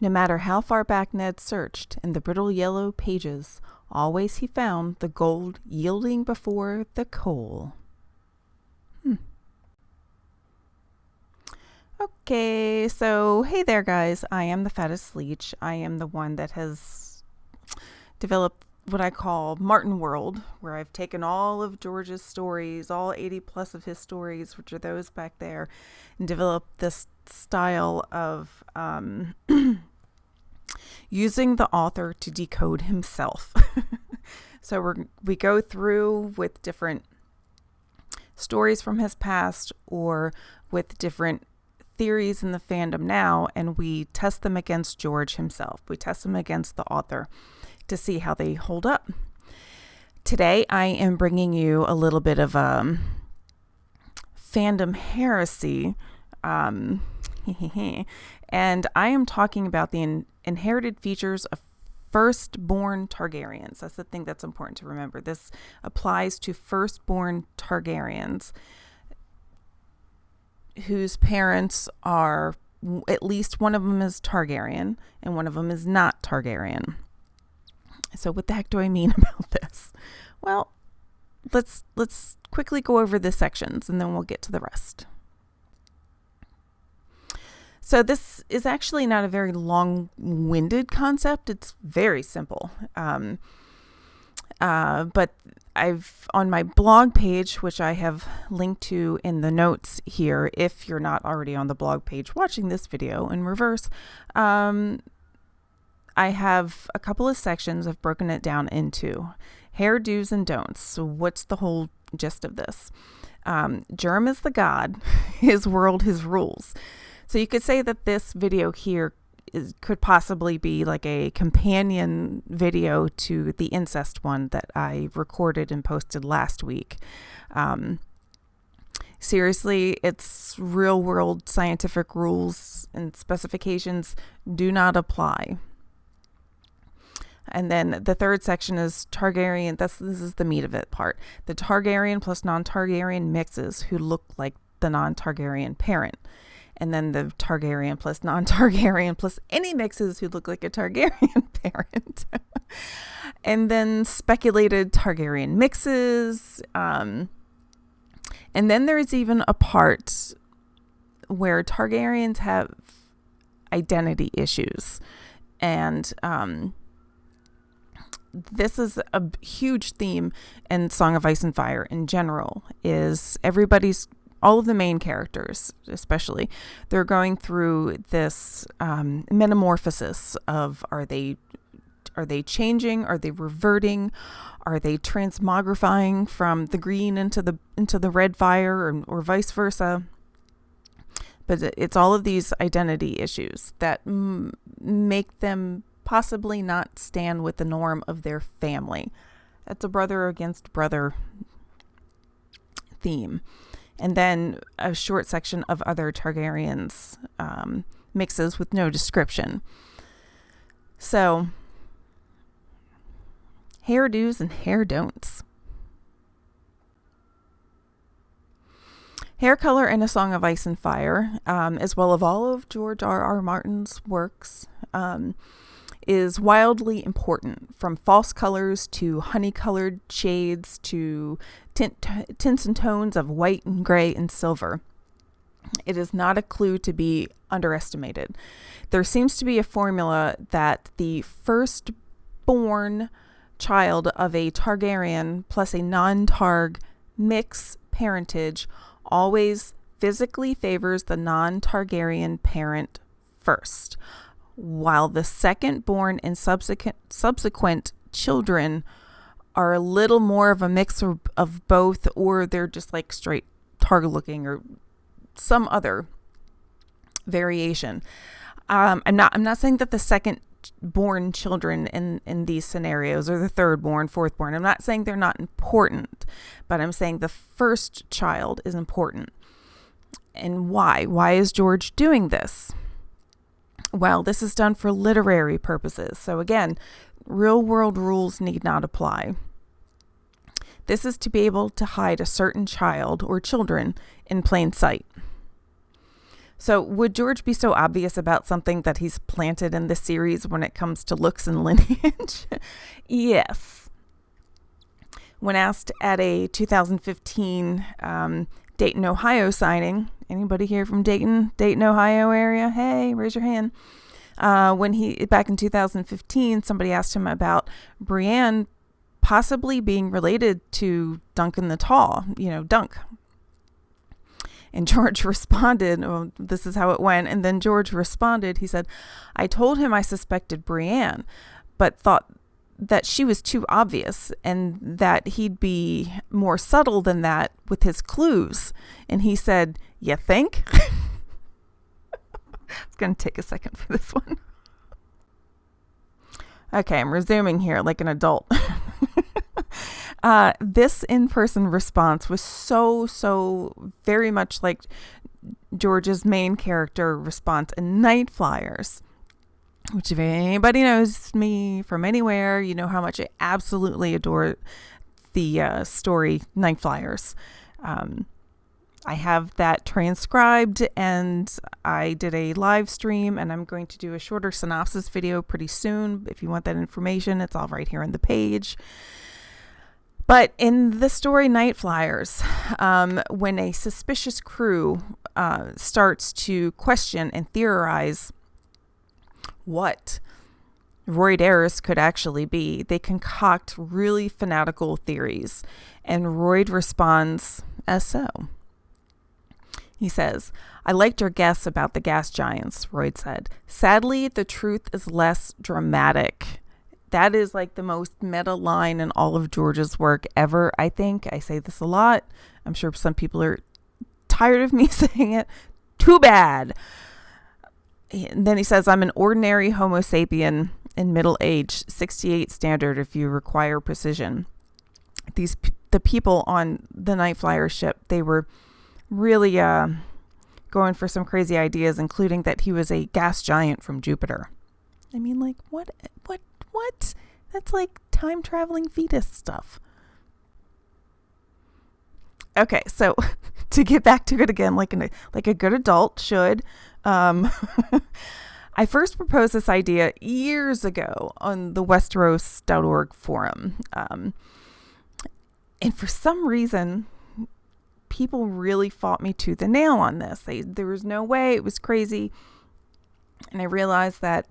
No matter how far back Ned searched in the brittle yellow pages, always he found the gold yielding before the coal. Okay, so hey there guys, I am the Fattest Leech. I am the one that has developed what I call Martinworld, where I've taken all of George's stories, all 80 plus of his stories, which are those back there, and developed this style of using the author to decode himself. So we go through with different stories from his past or with different theories in the fandom now, and we test them against George himself. We test them against the author to see how they hold up. Today, I am bringing you a little bit of fandom heresy, and I am talking about the inherited features of firstborn Targaryens. That's the thing that's important to remember. This applies to firstborn Targaryens whose parents are, at least one of them is Targaryen and one of them is not Targaryen. So what the heck do I mean about this? Well, let's quickly go over the sections and then we'll get to the rest. So this is actually not a very long-winded concept. It's very simple. But I've, on my blog page, which I have linked to in the notes here, if you're not already on the blog page watching this video in reverse, I have a couple of sections. I've broken it down into hair do's and don'ts. So what's the whole gist of this? Germ is the god, his world, his rules. So you could say that this video here could possibly be like a companion video to the incest one that I recorded and posted last week. Seriously, it's real world scientific rules and specifications do not apply. And then the third section is Targaryen. This is the meat of it part. The Targaryen plus non-Targaryen mixes who look like the non-Targaryen parent. And then the Targaryen plus non-Targaryen plus any mixes who look like a Targaryen parent. And then speculated Targaryen mixes. And then there's even a part where Targaryens have identity issues. And this is a huge theme in Song of Ice and Fire in general, is all of the main characters, especially, they're going through this metamorphosis of are they changing? Are they reverting? Are they transmogrifying from the green into the red fire, or vice versa? But it's all of these identity issues that make them possibly not stand with the norm of their family. That's a brother against brother theme. And then a short section of other Targaryens mixes with no description. So, hair do's and hair don'ts. Hair color in A Song of Ice and Fire, as well as all of George R.R. Martin's works, is wildly important, from false colors to honey-colored shades to tints and tones of white and gray and silver. It is not a clue to be underestimated. There seems to be a formula that the firstborn child of a Targaryen plus a non-Targ mix parentage always physically favors the non-Targaryen parent first, while the second born and subsequent children are a little more of a mix of both, or they're just like straight Targ looking, or some other variation. I'm not saying that the second born children in these scenarios, or the third born, fourth born, I'm not saying they're not important, but I'm saying the first child is important. And why is George doing this? Well, this is done for literary purposes. So again, real world rules need not apply. This is to be able to hide a certain child or children in plain sight. So would George be so obvious about something that he's planted in this series when it comes to looks and lineage? Yes. When asked at a 2015 Dayton, Ohio signing, anybody here from Dayton, Ohio area? Hey, raise your hand. Back in 2015, somebody asked him about Brienne possibly being related to Duncan the Tall, Dunk. And George responded, oh, this is how it went. And then George responded, he said, I told him I suspected Brienne, but thought that she was too obvious and that he'd be more subtle than that with his clues. And he said, you think? It's going to take a second for this one. Okay, I'm resuming here like an adult. This in-person response was so very much like George's main character response in Night Flyers, which if anybody knows me from anywhere, you know how much I absolutely adore the story Night Flyers. I have that transcribed, and I did a live stream, and I'm going to do a shorter synopsis video pretty soon. If you want that information, it's all right here on the page. But in the story Night Flyers, when a suspicious crew starts to question and theorize what Daenerys could actually be, they concoct really fanatical theories, and Royd responds as so. He says, I liked your guess about the gas giants, Royd said. Sadly, the truth is less dramatic. That is like the most meta line in all of George's work ever, I think. I say this a lot. I'm sure some people are tired of me saying it. Too bad. And then he says, I'm an ordinary Homo sapien in middle age, 68 standard if you require precision. The people on the Night Flyer ship, they were really going for some crazy ideas, including that he was a gas giant from Jupiter. I mean, like, what? That's like time traveling fetus stuff. Okay, so to get back to it again, like a good adult should, I first proposed this idea years ago on the Westeros.org forum. And for some reason, people really fought me tooth and nail on this. There was no way. It was crazy. And I realized that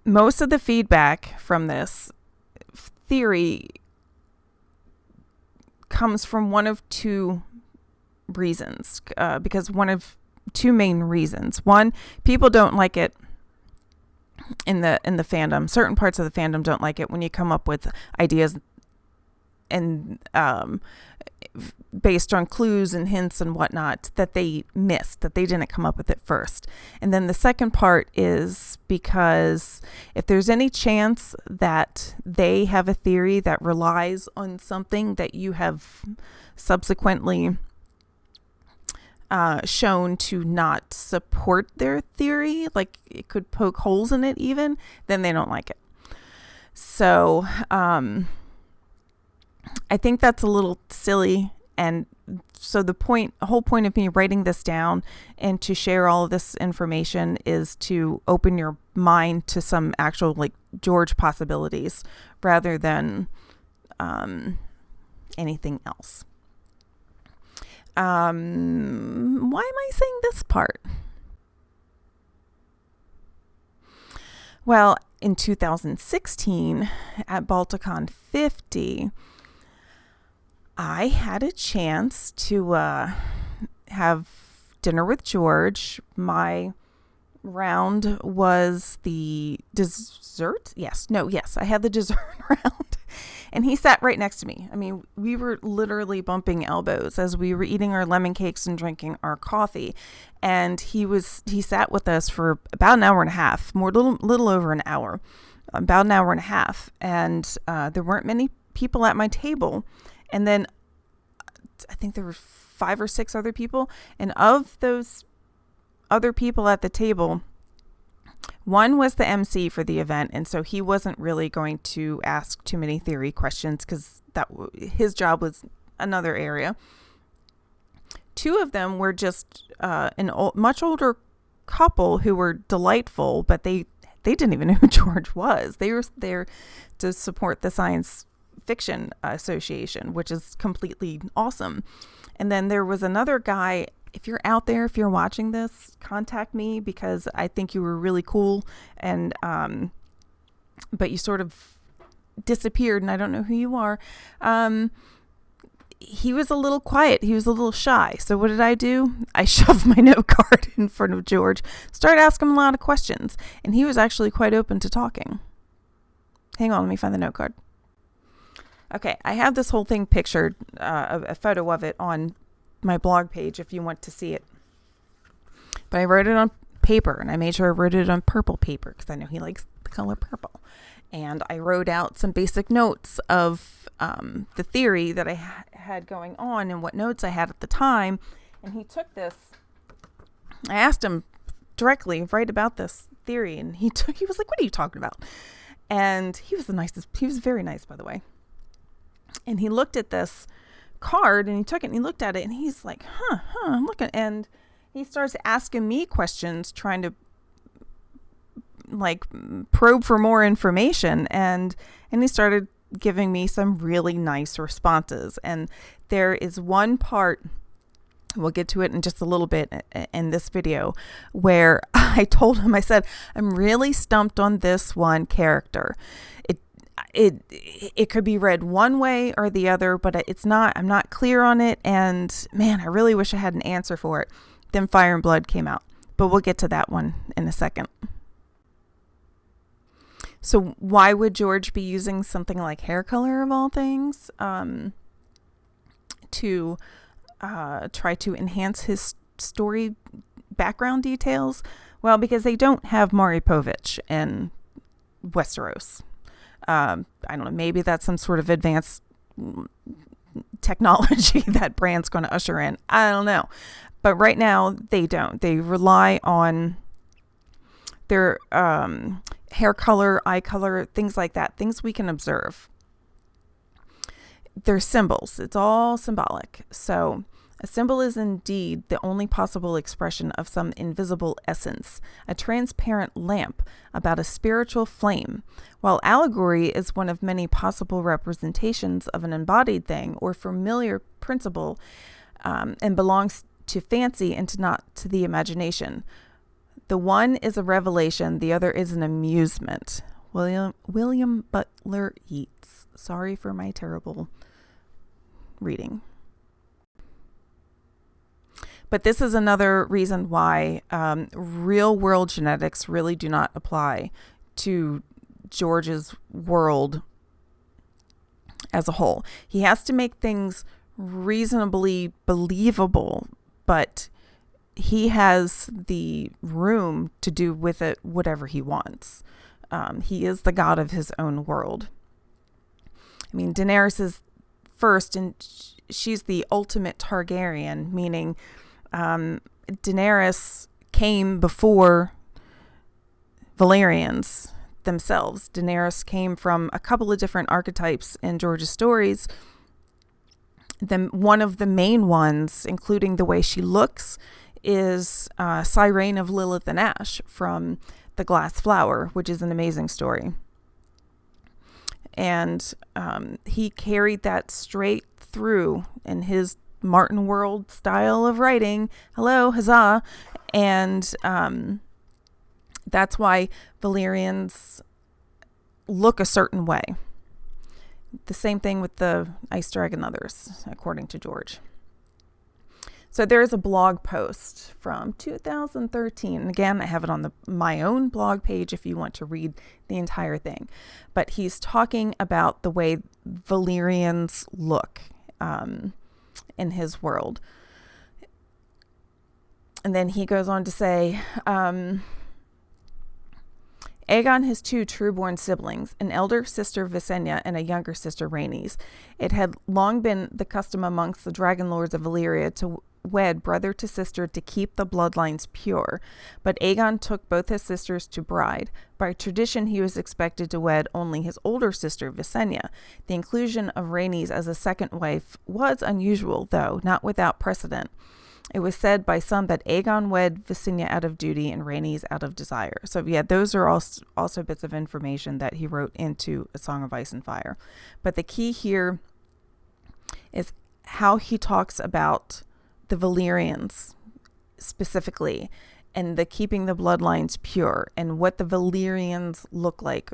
most of the feedback from this theory comes from one of two reasons, because one of two main reasons. One, people don't like it in the fandom. Certain parts of the fandom don't like it when you come up with ideas and based on clues and hints and whatnot that they missed, that they didn't come up with it first. And then the second part is because if there's any chance that they have a theory that relies on something that you have subsequently shown to not support their theory, like it could poke holes in it even, then they don't like it. So I think that's a little silly. And so the whole point of me writing this down and to share all of this information is to open your mind to some actual like George possibilities rather than anything else. Why am I saying this part? Well, in 2016 at Balticon 50, I had a chance to have dinner with George. My round was the dessert. Yes, I had the dessert round. And he sat right next to me. I mean, we were literally bumping elbows as we were eating our lemon cakes and drinking our coffee. And he sat with us for about an hour and a half, little over an hour, about an hour and a half. And there weren't many people at my table. And then I think there were 5 or 6 other people. And of those other people at the table, one was the MC for the event. And so he wasn't really going to ask too many theory questions because his job was another area. two of them were just much older couple who were delightful, but they didn't even know who George was. They were there to support the Science Fiction Association, which is completely awesome. And then there was another guy. If you're out there, if you're watching this, contact me, because I think you were really cool, and but you sort of disappeared and I don't know who you are. He was a little quiet. He was a little shy. So what did I do? I shoved my note card in front of George, started asking him a lot of questions, and he was actually quite open to talking. Hang on, let me find the note card. Okay, I have this whole thing pictured, a photo of it on my blog page if you want to see it. But I wrote it on paper, and I made sure I wrote it on purple paper because I know he likes the color purple. And I wrote out some basic notes of the theory that I had going on and what notes I had at the time. And he took this. I asked him directly, right about this theory, and he was like, "What are you talking about?" And he was the nicest. He was very nice, by the way. And he looked at this card, and he took it and he looked at it, and he's like, I'm looking, and he starts asking me questions, trying to like probe for more information, and he started giving me some really nice responses. And there is one part, we'll get to it in just a little bit in this video, where I told him, I said, I'm really stumped on this one character. It could be read one way or the other, but I'm not clear on it, and man, I really wish I had an answer for it. Then Fire and Blood came out, but we'll get to that one in a second. So why would George be using something like hair color, of all things, to try to enhance his story background details? Well, because they don't have Maury Povich in Westeros. I don't know, maybe that's some sort of advanced technology that Bran's going to usher in. I don't know. But right now, they don't. They rely on their hair color, eye color, things like that, things we can observe. They're symbols. It's all symbolic. So a symbol is indeed the only possible expression of some invisible essence, a transparent lamp about a spiritual flame, while allegory is one of many possible representations of an embodied thing or familiar principle, and belongs to fancy and not to the imagination. The one is a revelation, the other is an amusement. William Butler Yeats. Sorry for my terrible reading. But this is another reason why real world genetics really do not apply to George's world as a whole. He has to make things reasonably believable, but he has the room to do with it whatever he wants. He is the god of his own world. I mean, Daenerys is first, and she's the ultimate Targaryen, meaning Daenerys came before Valerians themselves. Daenerys came from a couple of different archetypes in George's stories. One of the main ones, including the way she looks, is Cyrene of Lilith and Ash from The Glass Flower, which is an amazing story. And he carried that straight through in his Martinworld style of writing. Hello, huzzah. And that's why Valerians look a certain way. The same thing with the Ice Dragon others, according to George. So there's a blog post from 2013. Again, I have it on my own blog page if you want to read the entire thing. But he's talking about the way Valerians look in his world. And then he goes on to say, Aegon has two true-born siblings, an elder sister Visenya and a younger sister Rhynes. It had long been the custom amongst the dragon lords of Valyria to wed brother to sister to keep the bloodlines pure, but Aegon took both his sisters to bride. By tradition, he was expected to wed only his older sister Visenya. The inclusion of Rhynes as a second wife was unusual, though not without precedent. It was said by some that Aegon wed Visenya out of duty and Rhaenys out of desire. So yeah, those are also bits of information that he wrote into A Song of Ice and Fire. But the key here is how he talks about the Valerians specifically, and the keeping the bloodlines pure, and what the Valerians look like.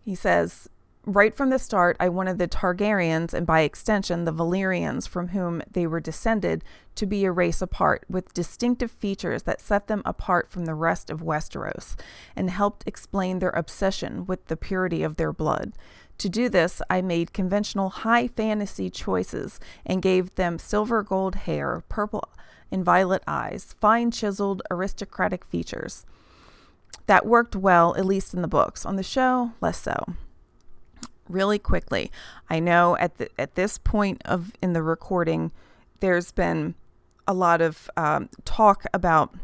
He says, right from the start, I wanted the Targaryens, and by extension the Valerians from whom they were descended, to be a race apart, with distinctive features that set them apart from the rest of Westeros, and helped explain their obsession with the purity of their blood. To do this, I made conventional high fantasy choices and gave them silver gold hair, purple and violet eyes, fine chiseled aristocratic features. That worked well, at least in the books. On the show, less so. Really quickly, I know at this point in the recording, there's been a lot of talk about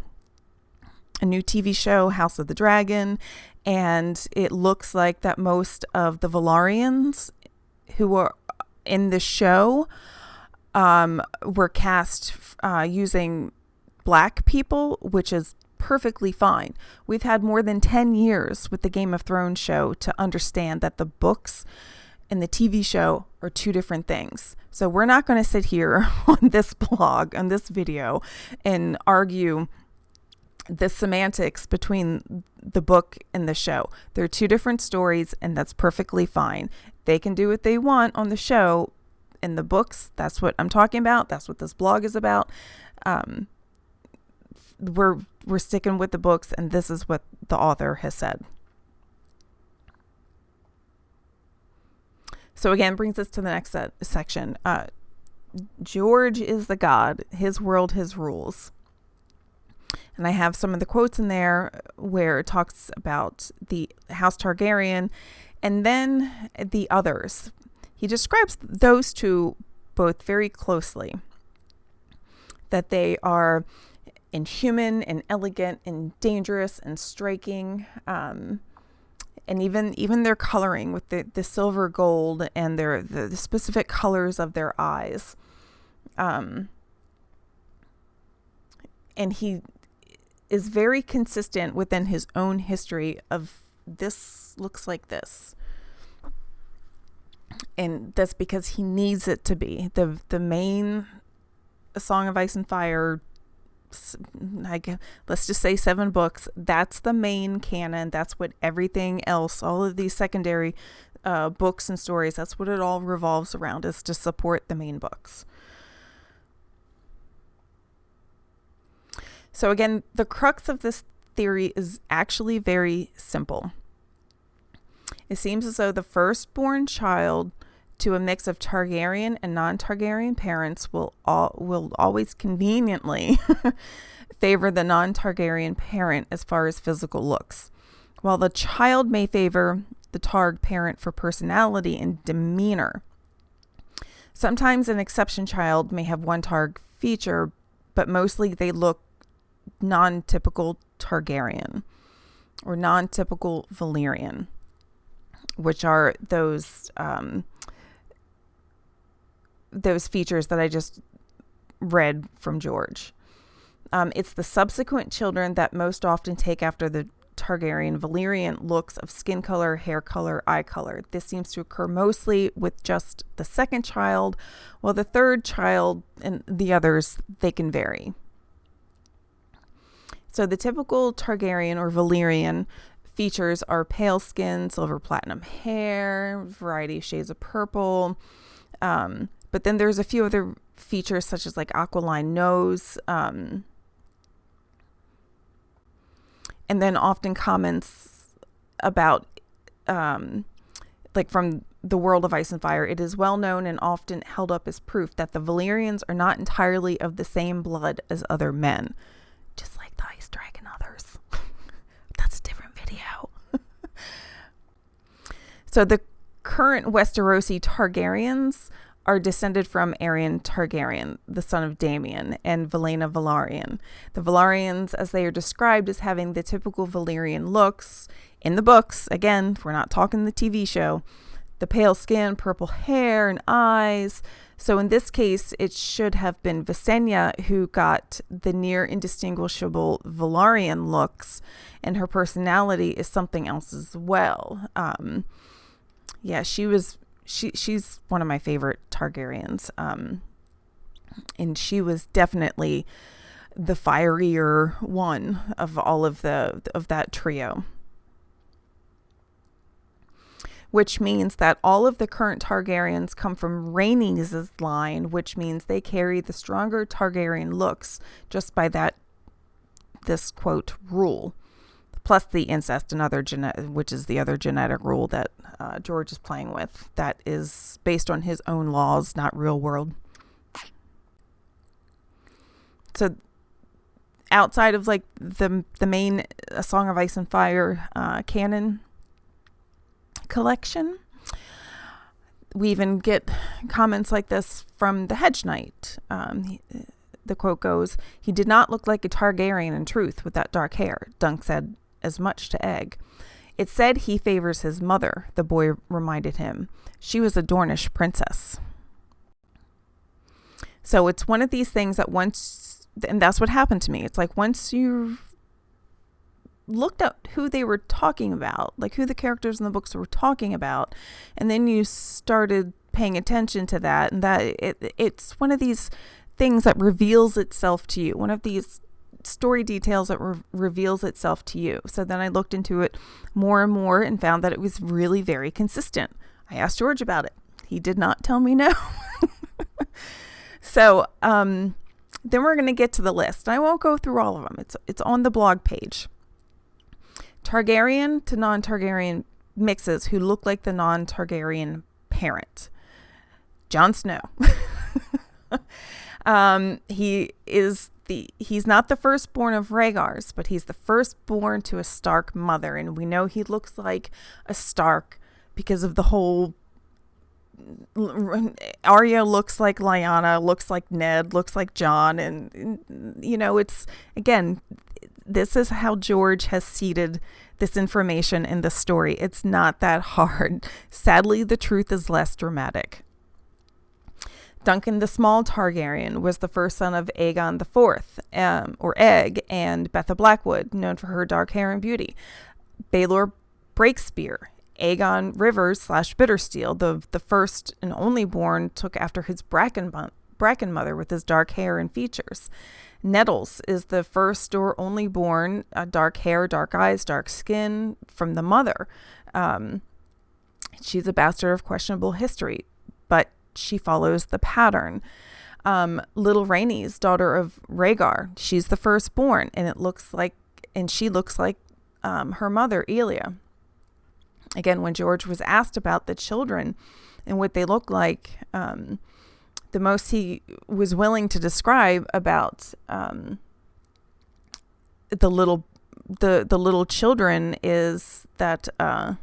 a new TV show, House of the Dragon, and it looks like that most of the Valerians who are in the show were cast using black people, which is perfectly fine. We've had more than 10 years with the Game of Thrones show to understand that the books and the TV show are two different things. So we're not going to sit here on this blog, on this video, and argue the semantics between the book and the show. They're two different stories, and that's perfectly fine. They can do what they want on the show. In the books, that's what I'm talking about. That's what this blog is about. We're sticking with the books, and this is what the author has said. So again, brings us to the next section. George is the god, his world, his rules. And I have some of the quotes in there where it talks about the House Targaryen and then the others. He describes those two both very closely, that they are inhuman and elegant and dangerous and striking, and even their coloring with the silver gold and the specific colors of their eyes. And he is very consistent within his own history of this looks like this. And that's because he needs it to be. The main A Song of Ice and Fire, let's just say 7 books, that's the main canon. That's what everything else, all of these secondary books and stories, that's what it all revolves around, is to support the main books. So again, the crux of this theory is actually very simple. It seems as though the firstborn child to a mix of Targaryen and non-Targaryen parents will always conveniently favor the non-Targaryen parent as far as physical looks, while the child may favor the Targ parent for personality and demeanor. Sometimes an exception child may have one Targ feature, but mostly they look non-typical Targaryen or non-typical Valerian, which are those features that I just read from George. It's the subsequent children that most often take after the Targaryen Valerian looks of skin color, hair color, eye color. This seems to occur mostly with just the second child, while the third child and the others, they can vary. So the typical Targaryen or Valerian features are pale skin, silver platinum hair, variety of shades of purple. But then there's a few other features such as like aquiline nose. And then often comments about, like from the world of Ice and Fire, it is well known and often held up as proof that the Valerians are not entirely of the same blood as other men. Just like the Ice Dragon others. That's a different video. So the current Westerosi Targaryens are descended from Aerion Targaryen, the son of Daemon, and Valena Valerian. The Valerians, as they are described as having the typical Valerian looks in the books, again, we're not talking the TV show, the pale skin, purple hair, and eyes. So in this case, it should have been Visenya who got the near indistinguishable Valerian looks, and her personality is something else as well. She's one of my favorite Targaryens. And she was definitely the fierier one of all of that trio. Which means that all of the current Targaryens come from Rhaenys' line, which means they carry the stronger Targaryen looks just by this quote rule. Plus the incest and other which is the other genetic rule that George is playing with. That is based on his own laws, not real world. So outside of like the main A Song of Ice and Fire canon collection, we even get comments like this from the Hedge Knight. The quote goes, "He did not look like a Targaryen in truth with that dark hair." Dunk said as much to Egg. "It said he favors his mother," the boy reminded him. "She was a Dornish princess." So it's one of these things that once, and that's what happened to me. It's like once you looked at who they were talking about, like who the characters in the books were talking about, and then you started paying attention to that, and that it's one of these things that reveals itself to you, one of these story details that reveals itself to you. So then I looked into it more and more and found that it was really very consistent. I asked George about it. He did not tell me no. So then we're going to get to the list. I won't go through all of them. It's on the blog page. Targaryen to non-Targaryen mixes who look like the non-Targaryen parent. Jon Snow. He's not the firstborn of Rhaegar's, but he's the firstborn to a Stark mother, and we know he looks like a Stark because of the whole. Arya looks like Lyanna, looks like Ned, looks like Jon, and you know, it's again, this is how George has seeded this information in the story. It's not that hard. Sadly, the truth is less dramatic. Duncan the Small Targaryen was the first son of Aegon IV, or Egg, and Betha Blackwood, known for her dark hair and beauty. Baelor Breakspear, Aegon Rivers / Bittersteel, the first and only born, took after his Bracken mother with his dark hair and features. Nettles is the first or only born, dark hair, dark eyes, dark skin from the mother. She's a bastard of questionable history, but she follows the pattern. Little Rhaenys, daughter of Rhaegar, she's the firstborn, and she looks like her mother, Elia. Again, when George was asked about the children and what they look like, the most he was willing to describe about the little children is that the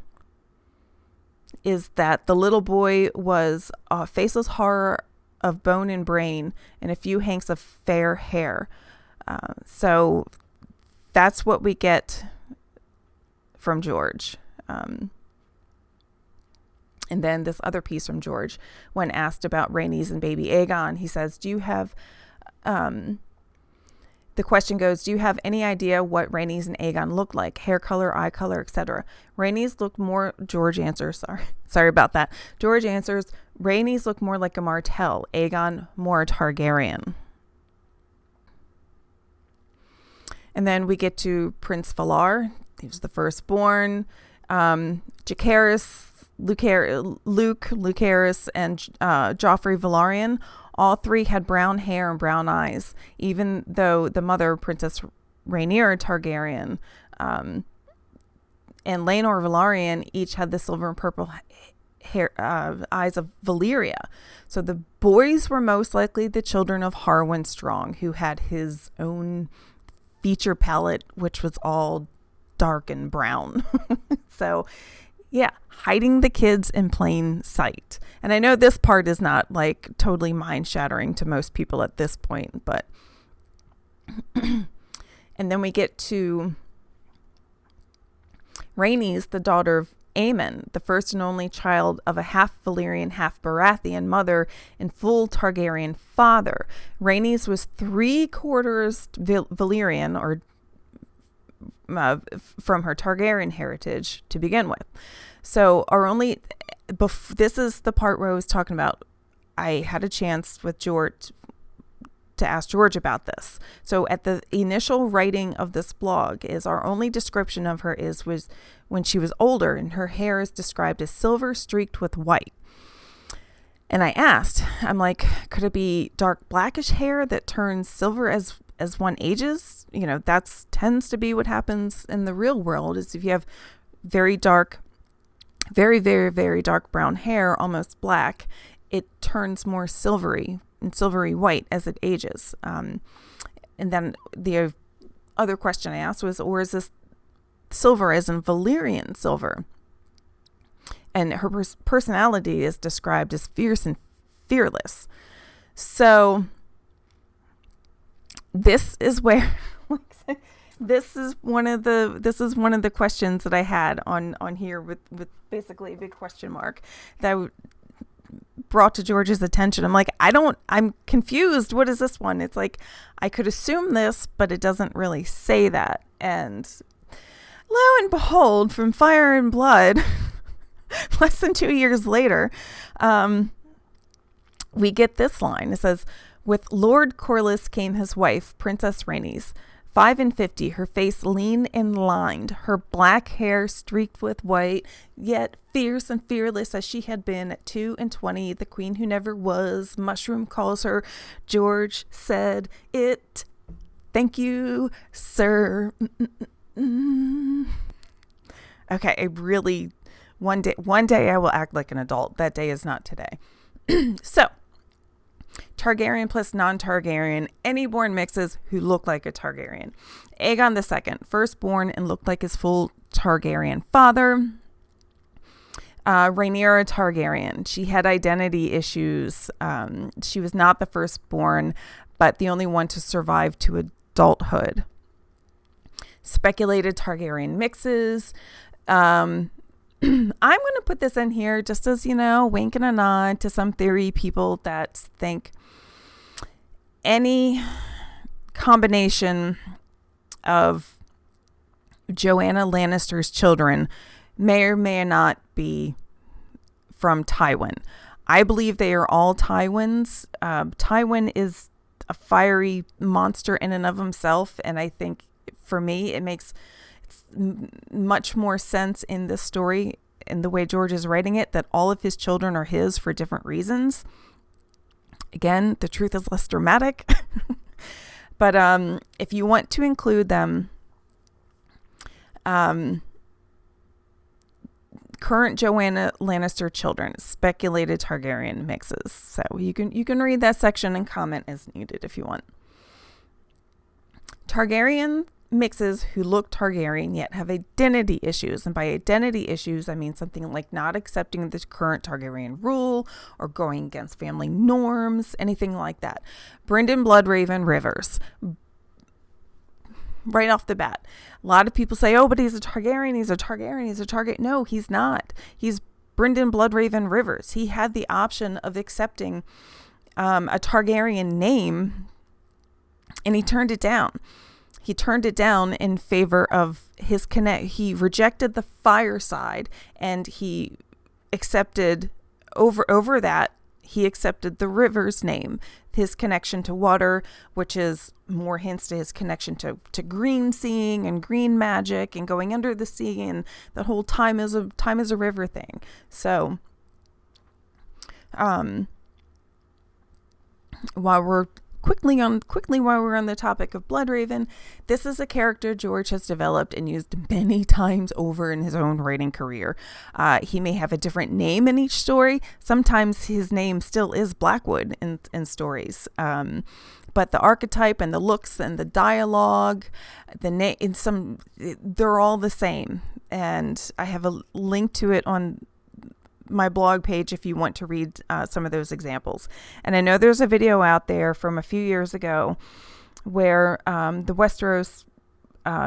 little boy was a faceless horror of bone and brain and a few hanks of fair hair. So that's what we get from George. And then this other piece from George, when asked about Rhaenys and baby Aegon, he says, do you have, the question goes, do you have any idea what Rhaenys and Aegon look like? Hair color, eye color, etc. Rhaenys looked more, George answers, sorry about that. George answers, Rhaenys look more like a Martell, Aegon more Targaryen. And then we get to Prince Valar. He was the firstborn. Jacaerys, Luke, Lucerys, and Joffrey Valerian, all three had brown hair and brown eyes, even though the mother, Princess Rhaenyra Targaryen, and Laenor Valerian each had the silver and purple hair, eyes of Valyria. So the boys were most likely the children of Harwin Strong, who had his own feature palette, which was all dark and brown. So yeah, hiding the kids in plain sight. And I know this part is not like totally mind shattering to most people at this point, but and then we get to Rhaenys, the daughter of Aemon, the first and only child of a half Valyrian, half Baratheon mother and full Targaryen father. Rhaenys was 3/4 Valyrian, or from her Targaryen heritage to begin with. So this is the part where I was talking about, I had a chance with George to ask George about this. So at the initial writing of this blog, is our only description of her was when she was older, and her hair is described as silver streaked with white. And I asked, I'm like, could it be dark blackish hair that turns silver as one ages? You know, that's tends to be what happens in the real world, is if you have very dark, very, very, very dark brown hair, almost black, it turns more silvery and silvery white as it ages. And then the other question I asked was, or is this silver as in Valyrian silver? And her personality is described as fierce and fearless. So this is where this is one of the questions that I had on here with basically a big question mark that I brought to George's attention. I'm like, I'm confused. What is this one? It's like, I could assume this, but it doesn't really say that. And lo and behold, from Fire and Blood, less than 2 years later, we get this line. It says, with Lord Corlys came his wife, Princess Rhaenys, 55, her face lean and lined, her black hair streaked with white, yet fierce and fearless as she had been at 22, the queen who never was. Mushroom calls her. George said it. Thank you, sir. Okay, one day I will act like an adult. That day is not today. So, Targaryen+non-Targaryen, any born mixes who look like a Targaryen. Aegon II, firstborn and looked like his full Targaryen father. Rhaenyra Targaryen, she had identity issues. She was not the firstborn, but the only one to survive to adulthood. Speculated Targaryen mixes. I'm going to put this in here just as, wink and a nod to some theory people that think any combination of Joanna Lannister's children may or may not be from Tywin. I believe they are all Tywins. Tywin is a fiery monster in and of himself, and I think for me it makes much more sense in this story, in the way George is writing it, that all of his children are his for different reasons. Again, the truth is less dramatic. But if you want to include them, current Joanna Lannister children, speculated Targaryen mixes. So you can read that section and comment as needed if you want. Targaryen mixes who look Targaryen yet have identity issues. And by identity issues, I mean something like not accepting the current Targaryen rule or going against family norms, anything like that. Brynden Bloodraven Rivers. Right off the bat. A lot of people say, oh, but he's a Targaryen, he's a Targaryen. No, he's not. He's Brynden Bloodraven Rivers. He had the option of accepting a Targaryen name, and he turned it down. He turned it down in favor of his he rejected the fire side, and he accepted over that. He accepted the Rivers name, his connection to water, which is more hints to his connection to green seeing and green magic and going under the sea, and the whole time is a river thing. So, while we're on the topic of Bloodraven, this is a character George has developed and used many times over in his own writing career. He may have a different name in each story. Sometimes his name still is Blackwood in stories. But the archetype and the looks and the dialogue, they're all the same. And I have a link to it on my blog page if you want to read some of those examples. And I know there's a video out there from a few years ago where the Westeros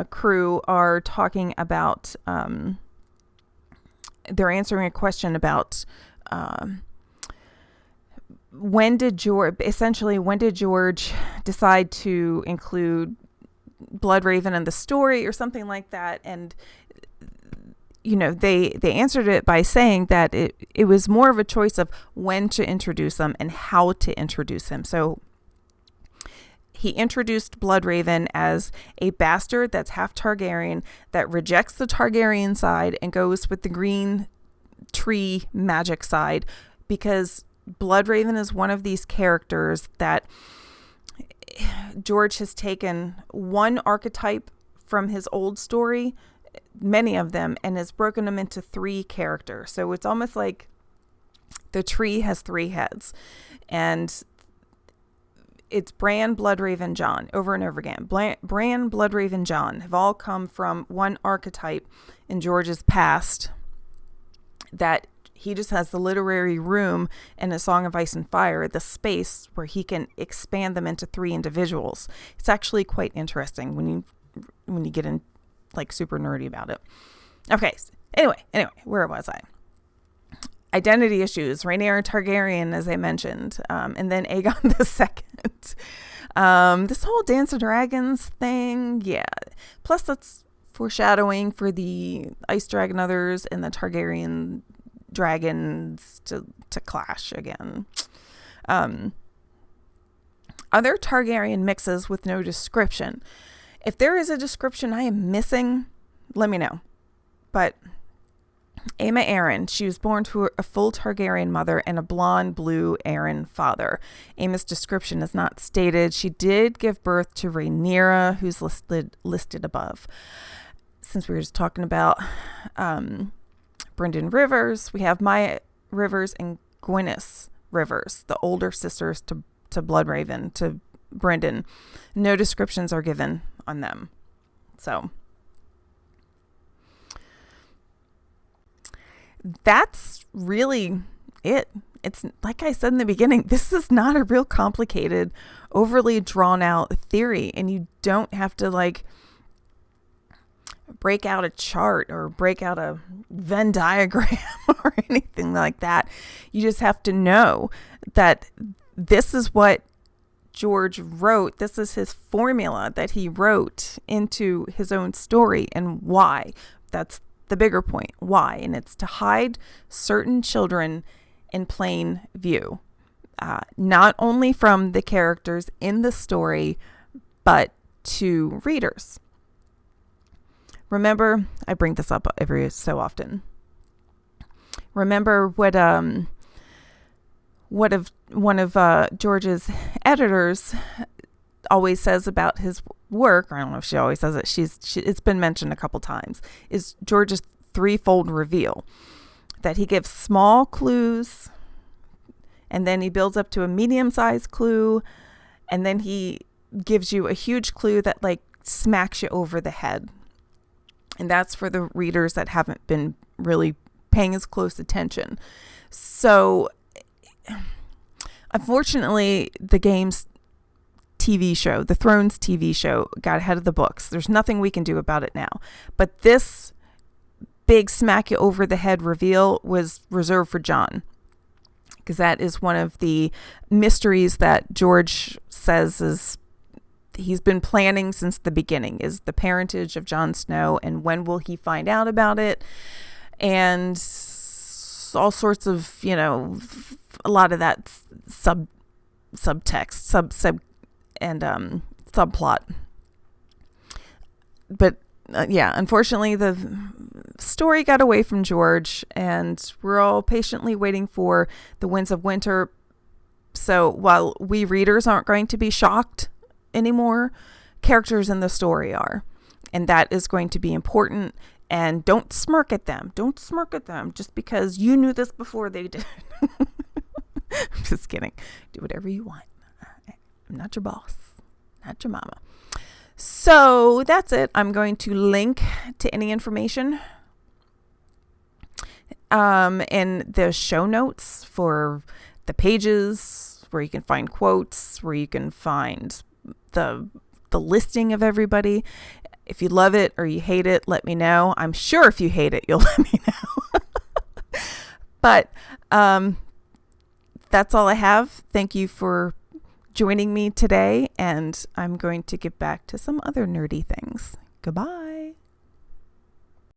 crew are talking about they're answering a question about when did George decide to include Bloodraven in the story or something like that. And, they answered it by saying that it was more of a choice of when to introduce him and how to introduce him. So he introduced Bloodraven as a bastard that's half Targaryen that rejects the Targaryen side and goes with the green tree magic side, because Bloodraven is one of these characters that George has taken one archetype from his old story, many of them, and has broken them into 3 characters. So it's almost like the tree has 3 heads, and it's Bran, Bloodraven, Jon over and over again. Bran, Bloodraven, Jon have all come from one archetype in George's past that he just has the literary room in A Song of Ice and Fire, the space where he can expand them into 3 individuals. It's actually quite interesting when you get in like super nerdy about it. Okay. Anyway, where was I? Identity issues, Rhaenyra Targaryen, as I mentioned, and then Aegon II. This whole Dance of Dragons thing, yeah. Plus, that's foreshadowing for the Ice Dragon Others and the Targaryen dragons to clash again. Other Targaryen mixes with no description. If there is a description I am missing, let me know. But Aemma Arryn, she was born to a full Targaryen mother and a blonde blue Arryn father. Aemma's description is not stated. She did give birth to Rhaenyra, who's listed above. Since we were just talking about Brynden Rivers, we have Maya Rivers and Gwyneth Rivers, the older sisters to Bloodraven, to Brynden. No descriptions are given on them. So that's really it. It's like I said in the beginning, this is not a real complicated, overly drawn out theory, and you don't have to like break out a chart or break out a Venn diagram or anything like that. You just have to know that this is what George wrote. This is his formula that he wrote into his own story, and why. That's the bigger point. Why? And it's to hide certain children in plain view. Not only from the characters in the story, but to readers. Remember, I bring this up every so often. Remember what one of George's editors always says about his work. I don't know if she always says it. It's been mentioned a couple times. Is George's threefold reveal, that he gives small clues, and then he builds up to a medium-sized clue, and then he gives you a huge clue that like smacks you over the head. And that's for the readers that haven't been really paying as close attention. So, unfortunately, the game's TV show, the Thrones TV show, got ahead of the books. There's nothing we can do about it now. But this big smack you over the head reveal was reserved for Jon, because that is one of the mysteries that George says is he's been planning since the beginning, is the parentage of Jon Snow, and when will he find out about it, and all sorts of, a lot of that subtext, and subplot. But unfortunately the story got away from George, and we're all patiently waiting for the Winds of Winter. So while we readers aren't going to be shocked anymore, characters in the story are, and that is going to be important. And don't smirk at them just because you knew this before they did. I'm just kidding. Do whatever you want. I'm not your boss, not your mama. So that's it. I'm going to link to any information in the show notes for the pages where you can find quotes, where you can find the listing of everybody. If you love it or you hate it, let me know. I'm sure if you hate it, you'll let me know. But that's all I have. Thank you for joining me today, and I'm going to get back to some other nerdy things. Goodbye.